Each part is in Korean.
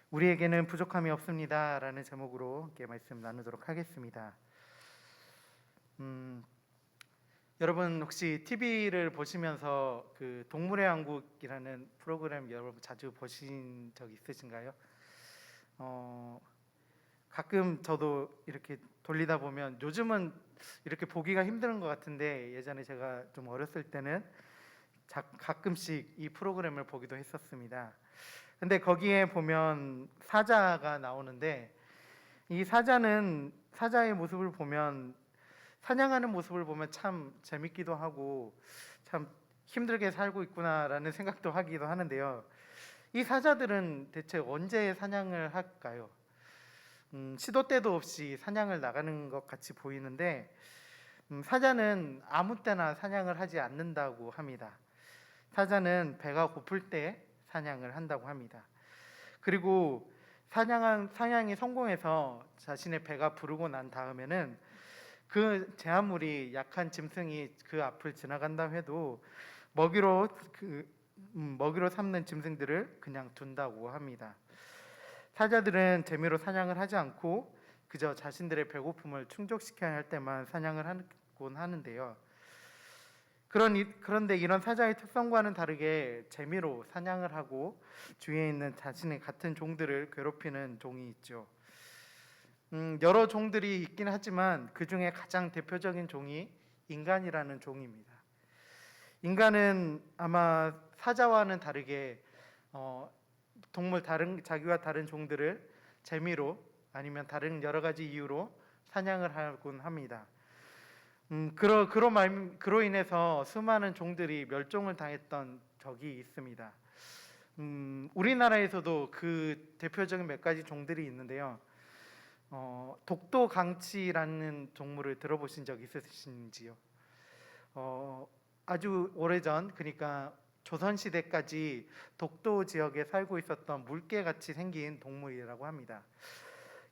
우리에게는 부족함이 없습니다 라는 제목으로 함께 말씀 나누도록 하겠습니다. 여러분 혹시 TV를 보시면서 그 동물의 왕국이라는 프로그램 여러분 자주 보신 적 있으신가요? 가끔 저도 이렇게 돌리다 보면 요즘은 이렇게 보기가 힘든 것 같은데 예전에 제가 좀 어렸을 때는 가끔씩 이 프로그램을 보기도 했었습니다. 근데 거기에 보면 사자가 나오는데 이 사자의 모습을 보면 사냥하는 모습을 보면 참 재밌기도 하고 참 힘들게 살고 있구나라는 생각도 하기도 하는데요. 이 사자들은 대체 언제 사냥을 할까요? 시도 때도 없이 사냥을 나가는 것 같이 보이는데 사자는 아무 때나 사냥을 하지 않는다고 합니다. 사자는 배가 고플 때 사냥을 한다고 합니다. 그리고 사냥이 성공해서 자신의 배가 부르고 난 다음에는 그 제한물이 약한 짐승이 그 앞을 지나간다 해도 먹이로 먹이로 삼는 짐승들을 그냥 둔다고 합니다. 사자들은 재미로 사냥을 하지 않고 그저 자신들의 배고픔을 충족시켜야 할 때만 사냥을 하곤 하는데요. 그런데 이런 사자의 특성과는 다르게 재미로 사냥을 하고 주위에 있는 자신의 같은 종들을 괴롭히는 종이 있죠. 여러 종들이 있긴 하지만 그 중에 가장 대표적인 종이 인간이라는 종입니다. 인간은 아마 사자와는 다르게 자기와 다른 종들을 재미로 아니면 다른 여러 가지 이유로 사냥을 하곤 합니다. 그로 인해서 수많은 종들이 멸종을 당했던 적이 있습니다. 우리나라에서도 그 대표적인 몇 가지 종들이 있는데요. 독도강치라는 동물을 들어보신 적 있으신지요? 아주 오래전, 그러니까 조선시대까지 독도 지역에 살고 있었던 물개같이 생긴 동물이라고 합니다.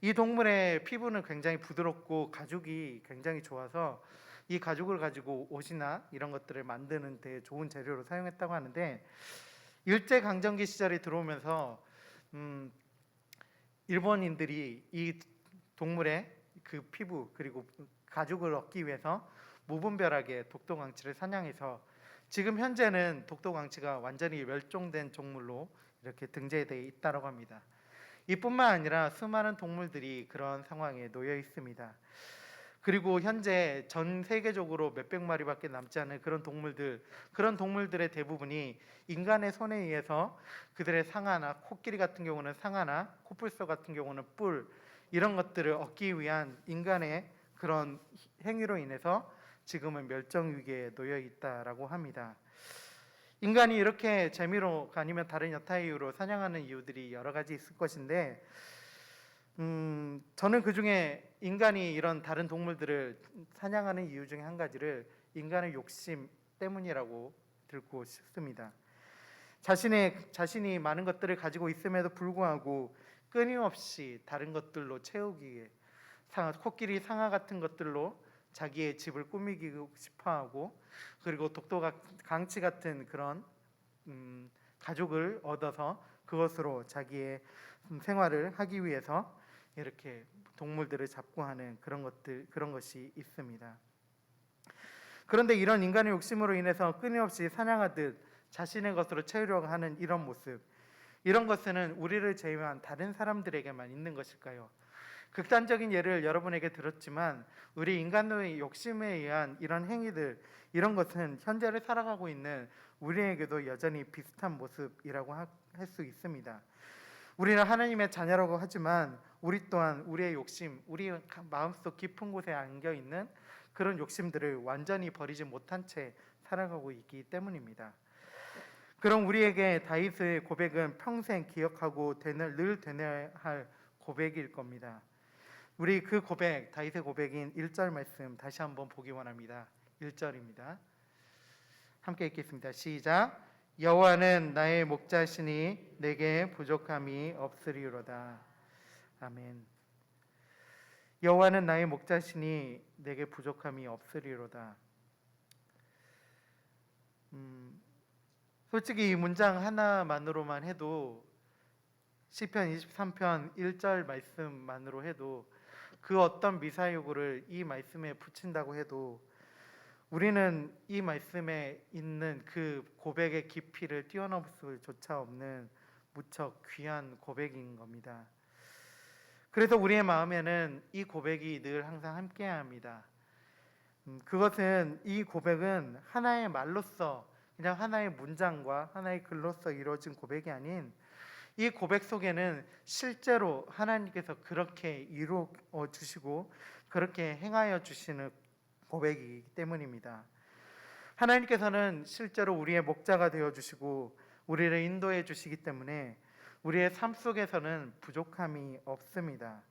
이 동물의 피부는 굉장히 부드럽고 가죽이 굉장히 좋아서 이 가죽을 가지고 옷이나 이런 것들을 만드는 데 좋은 재료로 사용했다고 하는데, 일제강점기 시절에 들어오면서 일본인들이 이 동물의 그 피부 그리고 가죽을 얻기 위해서 무분별하게 독도광치를 사냥해서 지금 현재는 독도광치가 완전히 멸종된 종물로 이렇게 등재되어 있다고 합니다. 이뿐만 아니라 수많은 동물들이 그런 상황에 놓여 있습니다. 그리고 현재 전 세계적으로 몇백 마리밖에 남지 않은 그런 동물들의 대부분이 인간의 손에 의해서 그들의 상아나 코끼리 같은 경우는 상아나 코뿔소 같은 경우는 뿔 이런 것들을 얻기 위한 인간의 그런 행위로 인해서 지금은 멸종 위기에 놓여 있다라고 합니다. 인간이 이렇게 재미로 아니면 다른 여타의 이유로 사냥하는 이유들이 여러 가지 있을 것인데 저는 그 중에 인간이 이런 다른 동물들을 사냥하는 이유 중에 한 가지를 인간의 욕심 때문이라고 들고 싶습니다. 자신이 많은 것들을 가지고 있음에도 불구하고 끊임없이 다른 것들로 채우기 위해 코끼리 상아 같은 것들로 자기의 집을 꾸미고 싶어하고, 그리고 강치 같은 그런 가죽을 얻어서 그것으로 자기의 생활을 하기 위해서 이렇게 동물들을 잡고 하는 그런 것이 있습니다. 그런데 이런 인간의 욕심으로 인해서 끊임없이 사냥하듯 자신의 것으로 채우려고 하는 이런 모습, 이런 것은 우리를 제외한 다른 사람들에게만 있는 것일까요? 극단적인 예를 여러분에게 들었지만 우리 인간의 욕심에 의한 이런 행위들, 이런 것은 현재를 살아가고 있는 우리에게도 여전히 비슷한 모습이라고 할 수 있습니다. 우리는 하나님의 자녀라고 하지만 우리 또한 우리의 욕심, 우리 마음속 깊은 곳에 안겨 있는 그런 욕심들을 완전히 버리지 못한 채 살아가고 있기 때문입니다. 그럼 우리에게 다윗의 고백은 평생 기억하고 늘 되뇌어야 할 고백일 겁니다. 우리 그 고백, 다윗의 고백인 1절 말씀 다시 한번 보기 원합니다. 1절입니다. 함께 읽겠습니다. 시작. 여호와는 나의 목자시니 내게 부족함이 없으리로다. 아멘. 여호와는 나의 목자시니 내게 부족함이 없으리로다. 솔직히 이 문장 하나만으로만 해도 시편 23편 1절 말씀만으로 해도 그 어떤 미사요구를 이 말씀에 붙인다고 해도 우리는 이 말씀에 있는 그 고백의 깊이를 뛰어넘을 수조차 없는 무척 귀한 고백인 겁니다. 그래서 우리의 마음에는 이 고백이 늘 항상 함께해야 합니다. 그것은 이 고백은 하나의 말로써 그냥 하나의 문장과 하나의 글로써 이루어진 고백이 아닌 이 고백 속에는 실제로 하나님께서 그렇게 이루어 주시고 그렇게 행하여 주시는 고백이기 때문입니다. 하나님께서는 실제로 우리의 목자가 되어 주시고 우리를 인도해 주시기 때문에 우리의 삶 속에서는 부족함이 없습니다.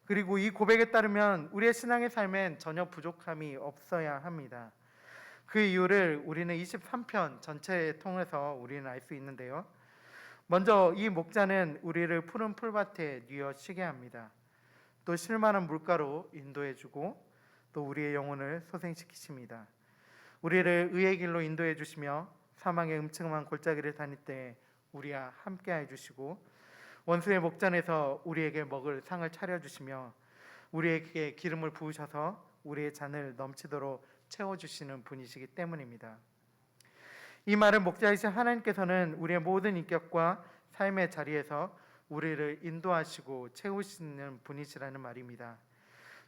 그리고 이 고백에 따르면 우리의 신앙의 삶엔 전혀 부족함이 없어야 합니다. 그 이유를 우리는 23편 전체를 통해서 우리는 알 수 있는데요. 먼저 이 목자는 우리를 푸른 풀밭에 뉘어 쉬게 합니다. 또 쉴만한 물가로 인도해 주고 또 우리의 영혼을 소생시키십니다. 우리를 의의 길로 인도해 주시며 사망의 음침한 골짜기를 다닐 때 우리와 함께해 주시고 원수의 목전에서 우리에게 먹을 상을 차려 주시며 우리에게 기름을 부으셔서 우리의 잔을 넘치도록 채워 주시는 분이시기 때문입니다. 이 말은 목자이신 하나님께서는 우리의 모든 인격과 삶의 자리에서 우리를 인도하시고 채우시는 분이시라는 말입니다.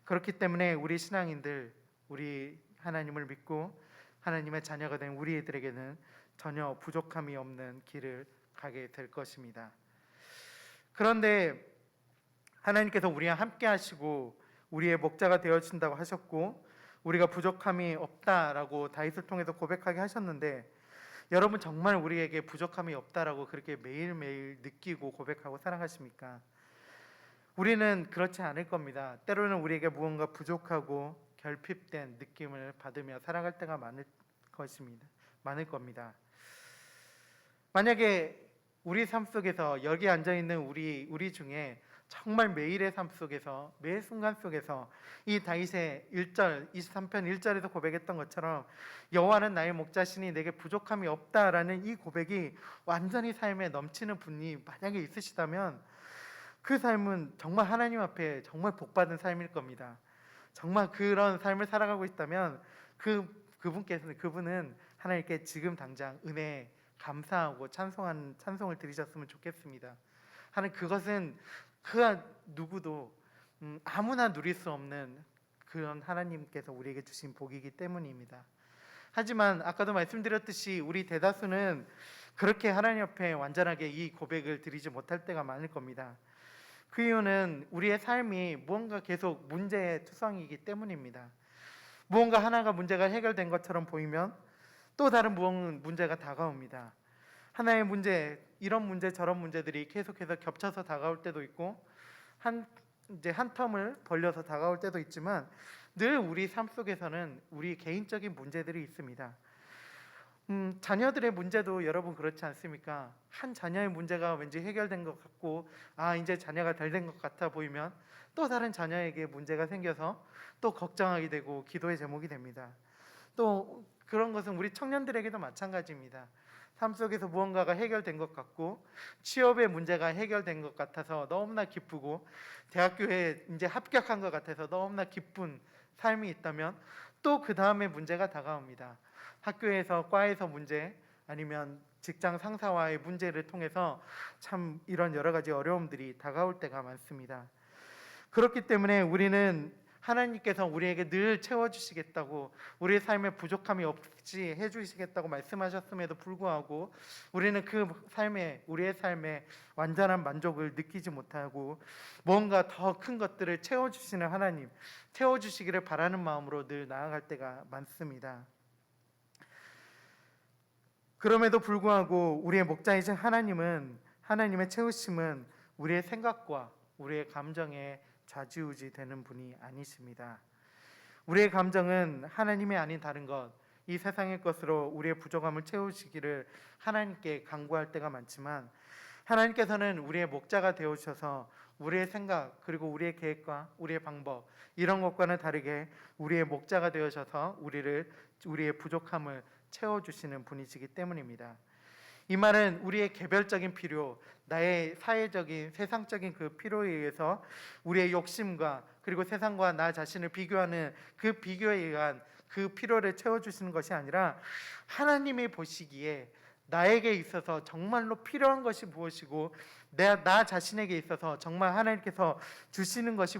그렇기 때문에 우리 신앙인들, 우리 하나님을 믿고 하나님의 자녀가 된 우리들에게는 전혀 부족함이 없는 길을 가게 될 것입니다. 그런데 하나님께서 우리와 함께 하시고 우리의 목자가 되어 주신다고 하셨고 우리가 부족함이 없다라고 다윗을 통해서 고백하게 하셨는데 여러분 정말 우리에게 부족함이 없다라고 그렇게 매일매일 느끼고 고백하고 살아가십니까? 우리는 그렇지 않을 겁니다. 때로는 우리에게 무언가 부족하고 결핍된 느낌을 받으며 살아갈 때가 많을 겁니다. 만약에 우리 삶 속에서 여기 앉아 있는 우리 중에 정말 매일의 삶 속에서 매 순간 속에서 이 다윗의 1절 23편 1절에서 고백했던 것처럼 여호와는 나의 목자시니 내게 부족함이 없다라는 이 고백이 완전히 삶에 넘치는 분이 만약에 있으시다면 그 삶은 정말 하나님 앞에 정말 복받은 삶일 겁니다. 정말 그런 삶을 살아가고 있다면 그분은 하나님께 지금 당장 은혜 감사하고 찬송을 드리셨으면 좋겠습니다. 하나님 그것은 그 누구도 아무나 누릴 수 없는 그런 하나님께서 우리에게 주신 복이기 때문입니다. 하지만 아까도 말씀드렸듯이 우리 대다수는 그렇게 하나님 앞에 완전하게 이 고백을 드리지 못할 때가 많을 겁니다. 그 이유는 우리의 삶이 무언가 계속 문제투성이기 때문입니다. 무언가 하나가 문제가 해결된 것처럼 보이면 또 다른 문제가 다가옵니다. 하나의 문제, 이런 문제 저런 문제들이 계속해서 겹쳐서 다가올 때도 있고 한 텀을 벌려서 다가올 때도 있지만 늘 우리 삶 속에서는 우리 개인적인 문제들이 있습니다. 자녀들의 문제도 여러분 그렇지 않습니까? 한 자녀의 문제가 왠지 해결된 것 같고 이제 자녀가 잘 된 것 같아 보이면 또 다른 자녀에게 문제가 생겨서 또 걱정하게 되고 기도의 제목이 됩니다. 또 그런 것은 우리 청년들에게도 마찬가지입니다. 삶 속에서 무언가가 해결된 것 같고 취업의 문제가 해결된 것 같아서 너무나 기쁘고 대학교에 이제 합격한 것 같아서 너무나 기쁜 삶이 있다면 또 그 다음에 문제가 다가옵니다. 학교에서 과에서 문제 아니면 직장 상사와의 문제를 통해서 참 이런 여러 가지 어려움들이 다가올 때가 많습니다. 그렇기 때문에 우리는 하나님께서 우리에게 늘 채워주시겠다고 우리의 삶에 부족함이 없이 해주시겠다고 말씀하셨음에도 불구하고 우리는 우리의 삶에 완전한 만족을 느끼지 못하고 뭔가 더 큰 것들을 채워주시는 하나님, 채워주시기를 바라는 마음으로 늘 나아갈 때가 많습니다. 그럼에도 불구하고 우리의 목자이신 하나님의 채우심은 우리의 생각과 우리의 감정에 좌지우지 되는 분이 아니십니다. 우리의 감정은 하나님이 아닌 다른 것, 이 세상의 것으로 우리의 부족함을 채우시기를 하나님께 간구할 때가 많지만 하나님께서는 우리의 목자가 되어주셔서 우리의 생각 그리고 우리의 계획과 우리의 방법 이런 것과는 다르게 우리의 목자가 되어셔서 우리의 부족함을 채워주시는 분이시기 때문입니다. 이 말은 우리의 개별적인 필요, 나의 사회적인 세상적인 그 필요에 의해서 우리의 욕심과 그리고 세상과 나 자신을 비교하는 그 비교에 의한 그 필요를 채워주시는 것이 아니라 하나님이 보시기에 나에게 있어서 정말로 필요한 것이 무엇이고 나 자신에게 있어서 정말 하나님께서 주시는 것이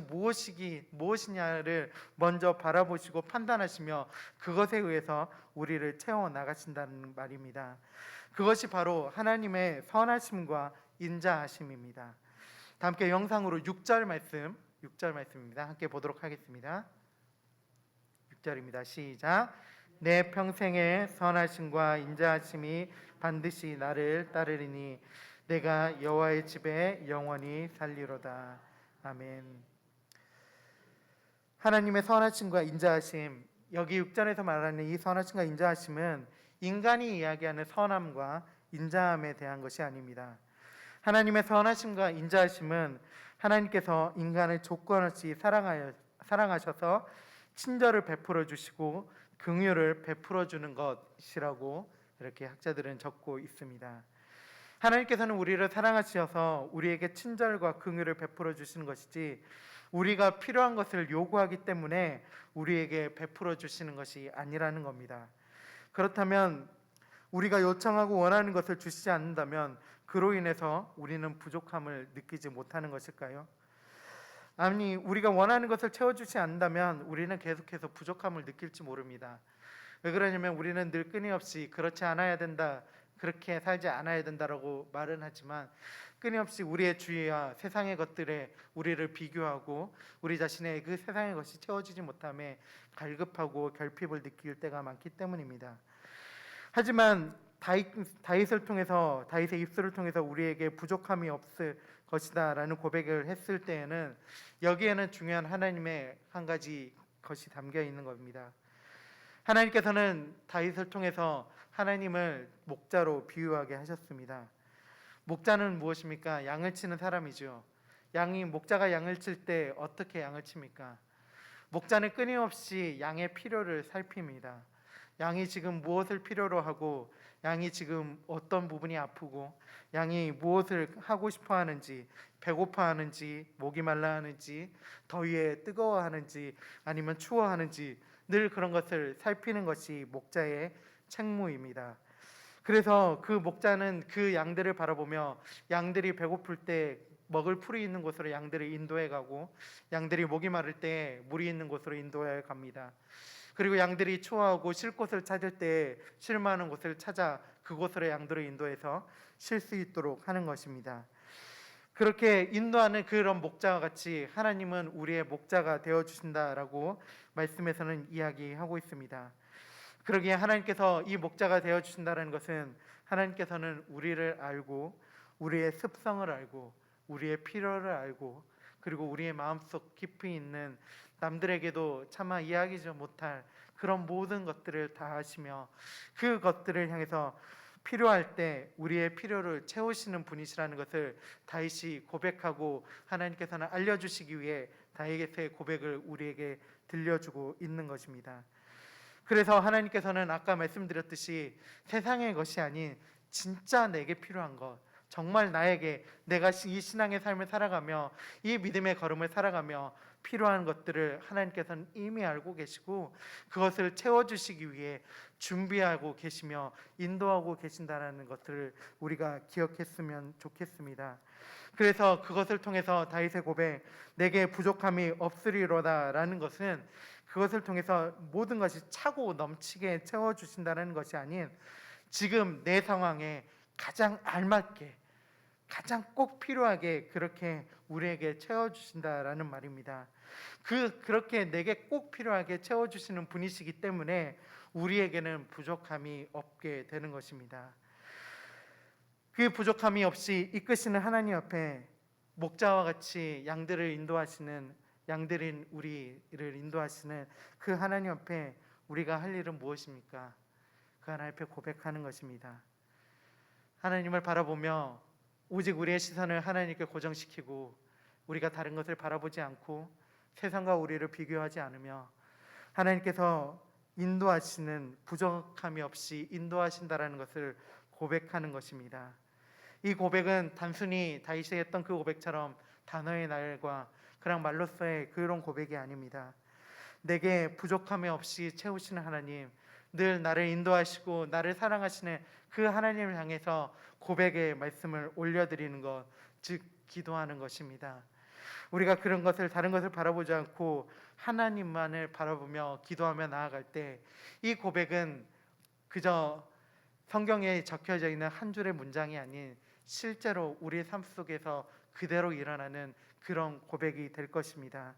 무엇이냐를 먼저 바라보시고 판단하시며 그것에 의해서 우리를 채워 나가신다는 말입니다. 그것이 바로 하나님의 선하심과 인자하심입니다. 다 함께 영상으로 6절 말씀입니다. 함께 보도록 하겠습니다. 6절입니다. 시작. 내 평생의 선하심과 인자하심이 반드시 나를 따르리니 내가 여호와의 집에 영원히 살리로다. 아멘. 하나님의 선하심과 인자하심, 여기 6절에서 말하는 이 선하심과 인자하심은 인간이 이야기하는 선함과 인자함에 대한 것이 아닙니다. 하나님의 선하심과 인자하심은 하나님께서 인간을 조건 없이 사랑하셔서 친절을 베풀어 주시고 긍휼을 베풀어 주는 것이라고 이렇게 학자들은 적고 있습니다. 하나님께서는 우리를 사랑하셔서 우리에게 친절과 긍휼을 베풀어 주시는 것이지 우리가 필요한 것을 요구하기 때문에 우리에게 베풀어 주시는 것이 아니라는 겁니다. 그렇다면 우리가 요청하고 원하는 것을 주시지 않는다면 그로 인해서 우리는 부족함을 느끼지 못하는 것일까요? 아니, 우리가 원하는 것을 채워주지 않는다면 우리는 계속해서 부족함을 느낄지 모릅니다. 왜 그러냐면 우리는 늘 끊임없이 그렇지 않아야 된다, 그렇게 살지 않아야 된다라고 말은 하지만 끊임없이 우리의 주위와 세상의 것들에 우리를 비교하고 우리 자신의 그 세상의 것이 채워지지 못함에 갈급하고 결핍을 느낄 때가 많기 때문입니다. 하지만 다윗의 입술을 통해서 우리에게 부족함이 없을 것이다라는 고백을 했을 때에는 여기에는 중요한 하나님의 한 가지 것이 담겨 있는 겁니다. 하나님께서는 다윗을 통해서 하나님을 목자로 비유하게 하셨습니다. 목자는 무엇입니까? 양을 치는 사람이죠. 목자가 양을 칠 때 어떻게 양을 칩니까? 목자는 끊임없이 양의 필요를 살핍니다. 양이 지금 무엇을 필요로 하고 양이 지금 어떤 부분이 아프고 양이 무엇을 하고 싶어 하는지, 배고파하는지, 목이 말라 하는지, 더위에 뜨거워하는지 아니면 추워하는지 늘 그런 것을 살피는 것이 목자의 책무입니다. 그래서 그 목자는 그 양들을 바라보며 양들이 배고플 때 먹을 풀이 있는 곳으로 양들을 인도해 가고 양들이 목이 마를 때 물이 있는 곳으로 인도해 갑니다. 그리고 양들이 추워하고 쉴 곳을 찾을 때 쉴 만한 곳을 찾아 그곳으로 양들을 인도해서 쉴 수 있도록 하는 것입니다. 그렇게 인도하는 그런 목자와 같이 하나님은 우리의 목자가 되어주신다라고 말씀에서는 이야기하고 있습니다. 그러기에 하나님께서 이 목자가 되어주신다는 것은 하나님께서는 우리를 알고 우리의 습성을 알고 우리의 필요를 알고 그리고 우리의 마음속 깊이 있는 남들에게도 차마 이야기지 못할 그런 모든 것들을 다 아시며 그것들을 향해서 필요할 때 우리의 필요를 채우시는 분이시라는 것을 다윗이 고백하고 하나님께서는 알려주시기 위해 다윗의 고백을 우리에게 들려주고 있는 것입니다. 그래서 하나님께서는 아까 말씀드렸듯이 세상의 것이 아닌 진짜 내게 필요한 것, 정말 나에게 내가 이 신앙의 삶을 살아가며 이 믿음의 걸음을 살아가며 필요한 것들을 하나님께서는 이미 알고 계시고 그것을 채워주시기 위해 준비하고 계시며 인도하고 계신다는 것들을 우리가 기억했으면 좋겠습니다. 그래서 그것을 통해서 다윗의 고백, 내게 부족함이 없으리로다라는 것은 그것을 통해서 모든 것이 차고 넘치게 채워주신다는 것이 아닌 지금 내 상황에 가장 알맞게 가장 꼭 필요하게 그렇게 우리에게 채워주신다라는 말입니다. 그렇게 내게 꼭 필요하게 채워주시는 분이시기 때문에 우리에게는 부족함이 없게 되는 것입니다. 그 부족함이 없이 이끄시는 하나님 앞에 목자와 같이 양들인 우리를 인도하시는 그 하나님 앞에 우리가 할 일은 무엇입니까? 그 하나님 앞에 고백하는 것입니다. 하나님을 바라보며 오직 우리의 시선을 하나님께 고정시키고 우리가 다른 것을 바라보지 않고 세상과 우리를 비교하지 않으며 하나님께서 인도하시는 부족함이 없이 인도하신다라는 것을 고백하는 것입니다. 이 고백은 단순히 다윗이 했던 그 고백처럼 단어의 날과 그냥 말로서의 그런 고백이 아닙니다. 내게 부족함이 없이 채우시는 하나님, 늘 나를 인도하시고 나를 사랑하시는 그 하나님을 향해서 고백의 말씀을 올려드리는 것, 즉 기도하는 것입니다. 우리가 그런 것을, 다른 것을 바라보지 않고 하나님만을 바라보며 기도하며 나아갈 때 이 고백은 그저 성경에 적혀져 있는 한 줄의 문장이 아닌 실제로 우리의 삶 속에서 그대로 일어나는 그런 고백이 될 것입니다.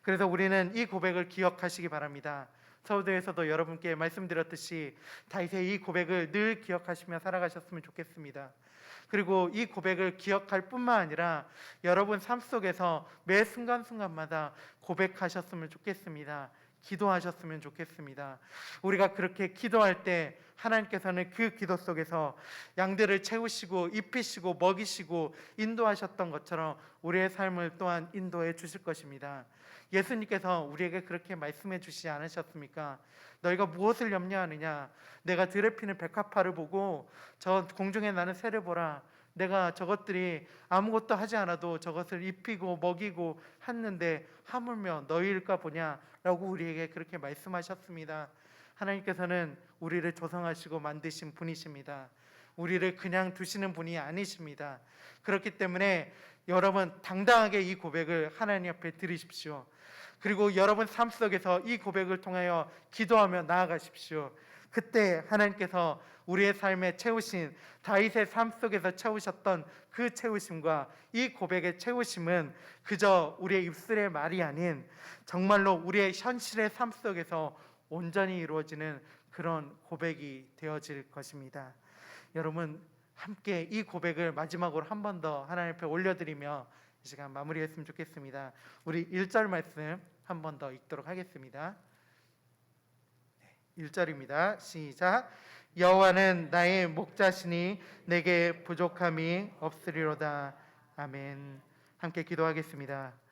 그래서 우리는 이 고백을 기억하시기 바랍니다. 서두에서도 여러분께 말씀드렸듯이 다윗의 이 고백을 늘 기억하시며 살아가셨으면 좋겠습니다. 그리고 이 고백을 기억할 뿐만 아니라 여러분 삶 속에서 매 순간순간마다 고백하셨으면 좋겠습니다. 기도하셨으면 좋겠습니다. 우리가 그렇게 기도할 때 하나님께서는 그 기도 속에서 양들을 채우시고 입히시고 먹이시고 인도하셨던 것처럼 우리의 삶을 또한 인도해 주실 것입니다. 예수님께서 우리에게 그렇게 말씀해 주시지 않으셨습니까? 너희가 무엇을 염려하느냐? 내가 들에 피는 백합화를 보고 저 공중에 나는 새를 보라. 내가 저것들이 아무것도 하지 않아도 저것을 입히고 먹이고 했는데 하물며 너희일까 보냐? 라고 우리에게 그렇게 말씀하셨습니다. 하나님께서는 우리를 조성하시고 만드신 분이십니다. 우리를 그냥 두시는 분이 아니십니다. 그렇기 때문에 여러분 당당하게 이 고백을 하나님 앞에 드리십시오. 그리고 여러분 삶 속에서 이 고백을 통하여 기도하며 나아가십시오. 그때 하나님께서 우리의 삶에 채우신 다윗의 삶 속에서 채우셨던 그 채우심과 이 고백의 채우심은 그저 우리의 입술의 말이 아닌 정말로 우리의 현실의 삶 속에서 온전히 이루어지는 그런 고백이 되어질 것입니다. 여러분 함께 이 고백을 마지막으로 한 번 더 하나님 앞에 올려드리며 이 시간 마무리했으면 좋겠습니다. 우리 1절 말씀 한 번 더 읽도록 하겠습니다. 1절입니다. 시작. 여호와는 나의 목자시니 내게 부족함이 없으리로다. 아멘. 함께 기도하겠습니다.